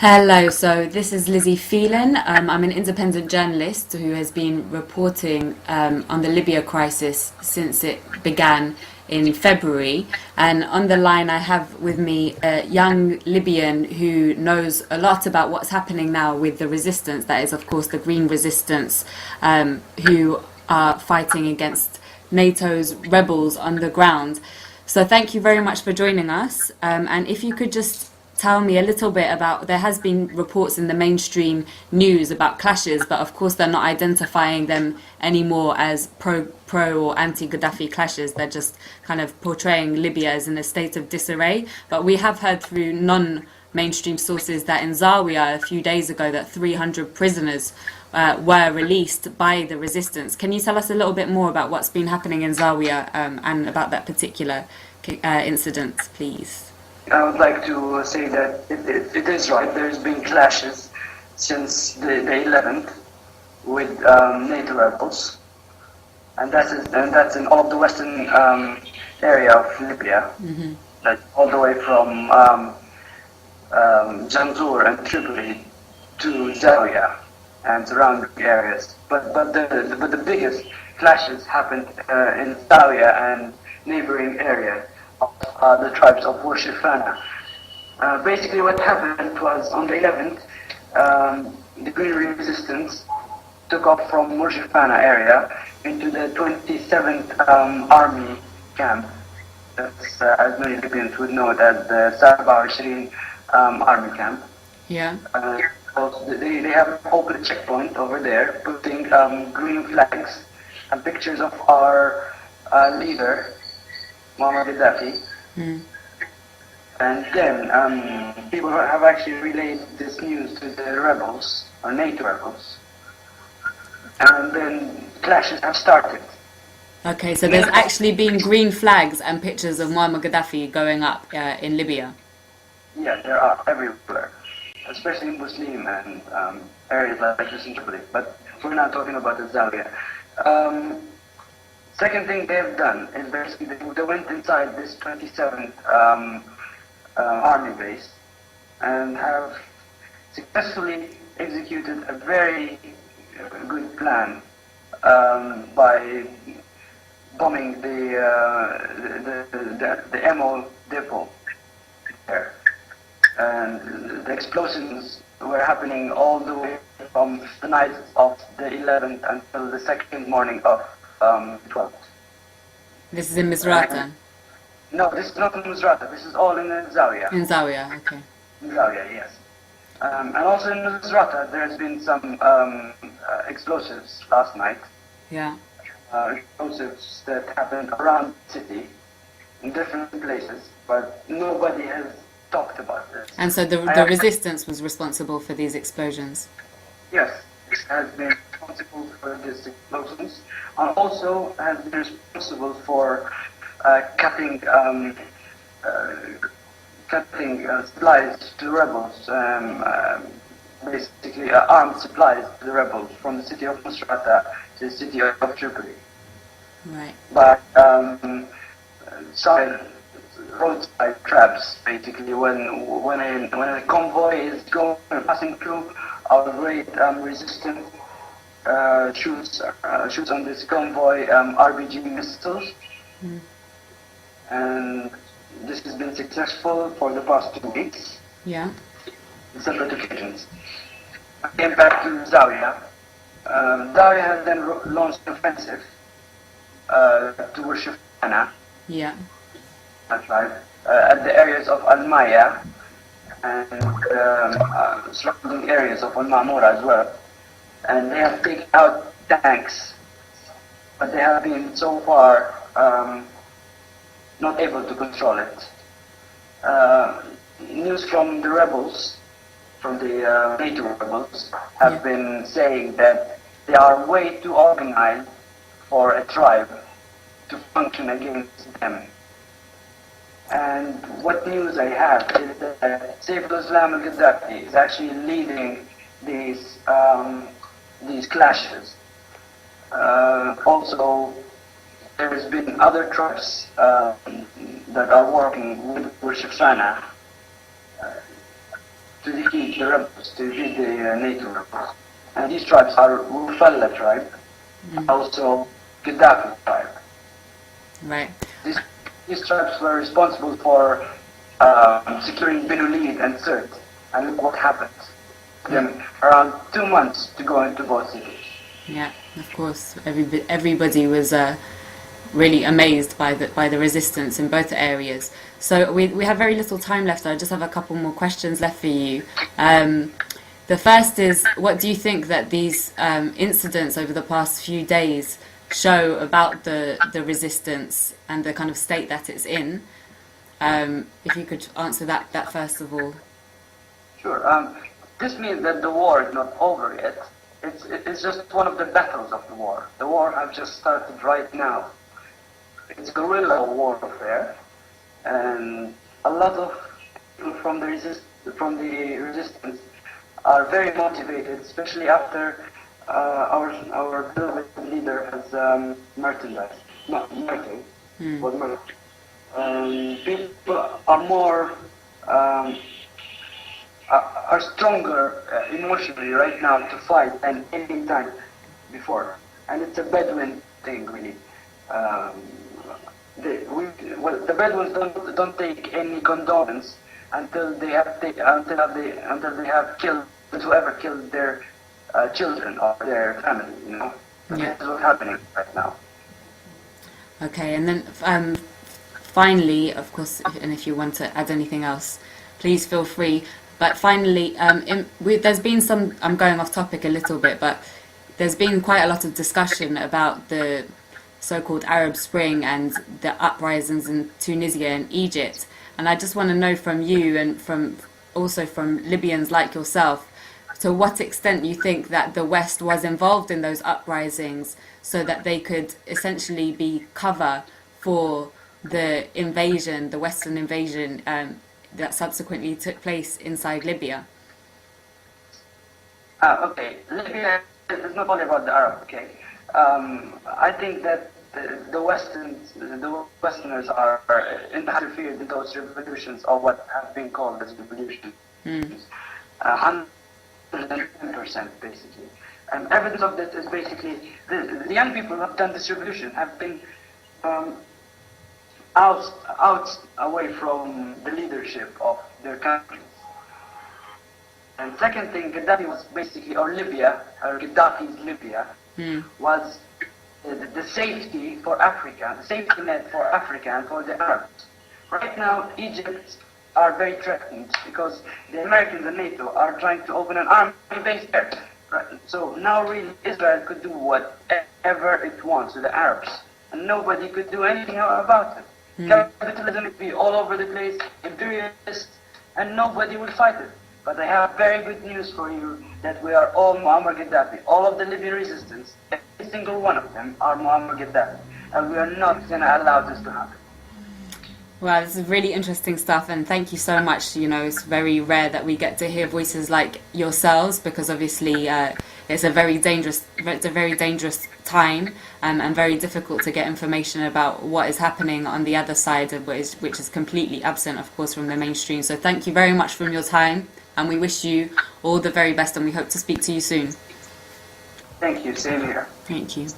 Hello, so this is Lizzie Phelan. I'm an independent journalist who has been reporting on the Libya crisis since it began in February. And on the line, I have with me a young Libyan who knows a lot about what's happening now with the resistance, that is, of course, the Green Resistance, who are fighting against NATO's rebels on the ground. So thank you very much for joining us. And if you could just tell me a little bit about, there has been reports in the mainstream news about clashes, but of course they're not identifying them anymore as pro or anti-Gaddafi clashes. They're just kind of portraying Libya as in a state of disarray. But we have heard through non-mainstream sources that in Zawiya a few days ago that 300 prisoners were released by the resistance. Can you tell us a little bit more about what's been happening in Zawiya and about that particular incident, please? I would like to say that it is right. There's been clashes since the 11th with NATO rebels, and that's in all of the western area of Libya, like all the way from Janzur and Tripoli to Zawiya and surrounding areas. But the biggest clashes happened in Zawiya and neighboring areas. The tribes of Shifana. Basically what happened was on the 11th, the Green Resistance took off from Shifana area into the 27th Army camp. That's, as many Libyans would know, that the Sabah Shirin Army camp. Yeah. They have an open checkpoint over there, putting green flags and pictures of our leader, Muammar Gaddafi. And then people have actually relayed this news to the rebels, or NATO rebels, and then clashes have started. Okay, so there's actually been green flags and pictures of Muammar Gaddafi going up in Libya. Yeah, there are everywhere, especially in Muslim and areas like this in Tripoli. But we're not talking about the Zawiya. Second thing they've done is basically they went inside this 27th army base and have successfully executed a very good plan by bombing the ammo depot there. And the explosions were happening all the way from the night of the 11th until the second morning of 12th. This is in Misrata? No, this is not in Misrata. This is all in Zawiya. In Zawiya, okay. In Zawiya, yes. And also in Misrata, there's been some explosives last night. Yeah. Explosives that happened around the city, in different places, but nobody has talked about this. And so the resistance was responsible for these explosions? Yes, it has been responsible for these explosions, and also has been responsible for cutting supplies to the rebels, basically armed supplies to the rebels from the city of Misrata to the city of Tripoli. Right. But roadside traps, basically, when a convoy is passing through, our great resistance shoots on this convoy RPG missiles, and this has been successful for the past 2 weeks. Yeah. On separate occasions. I came back to Zawiya. Zawiya has then launched an offensive towards Shifana. Yeah. That's right. At the areas of Al-Maya and surrounding areas of Al-Ma'mura as well. And they have taken out tanks, but they have been so far not able to control it. News from the rebels, from the NATO rebels, have been saying that they are way too organized for a tribe to function against them. And what news I have is that Saif al-Islam al-Gaddafi is actually leading these clashes. Also, there has been other tribes that are working with Shifana to defeat the rebels, to defeat the NATO rebels. And these tribes are Rufalla tribe, also Gaddafi tribe. Right. These tribes were responsible for securing Benulid and Sirte. And look what happened. Them around 2 months to go into both cities. Yeah, of course. Everybody was really amazed by the resistance in both areas. So we have very little time left. I just have a couple more questions left for you. The first is, what do you think that these incidents over the past few days show about the resistance and the kind of state that it's in? If you could answer that first of all. Sure. This means that the war is not over yet. It's just one of the battles of the war. The war has just started right now. It's guerrilla warfare, and a lot of people from the resistance are very motivated, especially after our beloved leader has martyred. People are more are stronger emotionally right now to fight than any time before, and it's a Bedouin thing really. The Bedouins don't take any condolence until they have killed whoever killed their children or their family. You know, Yeah. That's what's happening right now. Okay, and then finally, of course, and if you want to add anything else, please feel free. But finally, there's been some, I'm going off topic a little bit, but there's been quite a lot of discussion about the so-called Arab Spring and the uprisings in Tunisia and Egypt. And I just want to know from you and also from Libyans like yourself, to what extent you think that the West was involved in those uprisings so that they could essentially be cover for the invasion, the Western invasion, that subsequently took place inside Libya. Okay, Libya is not only about the Arab. Okay, I think that the Westerners are interfered in those revolutions, or what have been called as revolutions. 110% basically. Evidence of this is basically the young people who have done this revolution have been out away from the leadership of their countries. And second thing, Gaddafi was basically, or Gaddafi's Libya, was the safety for Africa, the safety net for Africa and for the Arabs. Right now, Egypt are very threatened because the Americans and NATO are trying to open an army base there. Right? So now really Israel could do whatever it wants to the Arabs, and nobody could do anything about it. Capitalism would be all over the place, imperialist, and nobody will fight it. But I have very good news for you, that we are all Muammar Gaddafi. All of the Libyan resistance, every single one of them are Muammar Gaddafi. And we are not going to allow this to happen. Well, this is really interesting stuff, and thank you so much. You know, it's very rare that we get to hear voices like yourselves, because obviously it's a very dangerous time, and very difficult to get information about what is happening on the other side, which is completely absent, of course, from the mainstream. So thank you very much for your time, and we wish you all the very best, and we hope to speak to you soon. Thank you. Same here. Thank you.